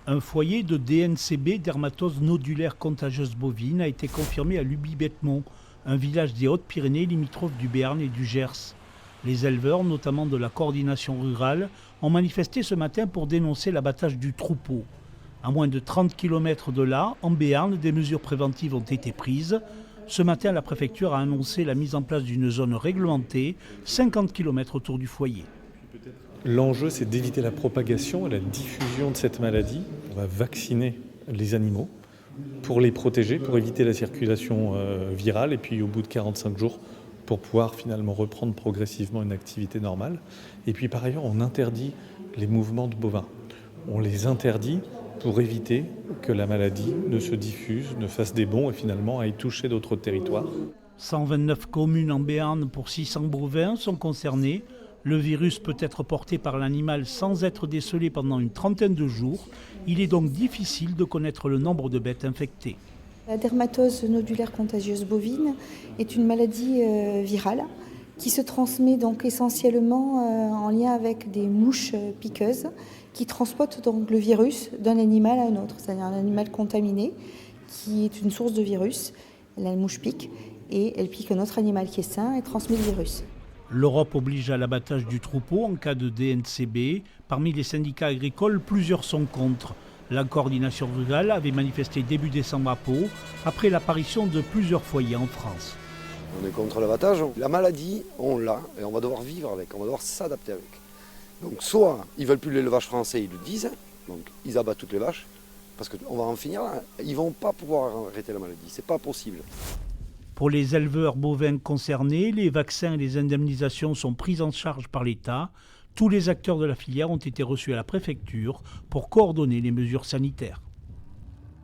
Un foyer de DNCB, dermatose nodulaire contagieuse bovine, a été confirmé à Luby-Bettmont, un village des Hautes-Pyrénées limitrophe du Béarn et du Gers. Les éleveurs, notamment de la coordination rurale, ont manifesté ce matin pour dénoncer l'abattage du troupeau. À moins de 30 km de là, en Béarn, des mesures préventives ont été prises. Ce matin, la préfecture a annoncé la mise en place d'une zone réglementée, 50 km autour du foyer. L'enjeu, c'est d'éviter la propagation et la diffusion de cette maladie. On va vacciner les animaux pour les protéger, pour éviter la circulation virale et puis au bout de 45 jours, pour pouvoir finalement reprendre progressivement une activité normale. Et puis par ailleurs, on interdit les mouvements de bovins. On les interdit pour éviter que la maladie ne se diffuse, ne fasse des bonds et finalement aille toucher d'autres territoires. 129 communes en Béarn pour 600 bovins sont concernées. Le virus peut être porté par l'animal sans être décelé pendant une trentaine de jours. Il est donc difficile de connaître le nombre de bêtes infectées. La dermatose nodulaire contagieuse bovine est une maladie virale qui se transmet donc essentiellement en lien avec des mouches piqueuses qui transportent donc le virus d'un animal à un autre, c'est-à-dire un animal contaminé qui est une source de virus. La mouche pique et elle pique un autre animal qui est sain et transmet le virus. L'Europe oblige à l'abattage du troupeau en cas de DNCB. Parmi les syndicats agricoles, plusieurs sont contre. La coordination rurale avait manifesté début décembre à Pau, après l'apparition de plusieurs foyers en France. On est contre l'abattage. La maladie, on l'a et on va devoir vivre avec, on va devoir s'adapter avec. Donc soit ils veulent plus l'élevage français, ils le disent, donc ils abattent toutes les vaches, parce qu'on va en finir là. Ils vont pas pouvoir arrêter la maladie, c'est pas possible. Pour les éleveurs bovins concernés, les vaccins et les indemnisations sont pris en charge par l'État. Tous les acteurs de la filière ont été reçus à la préfecture pour coordonner les mesures sanitaires.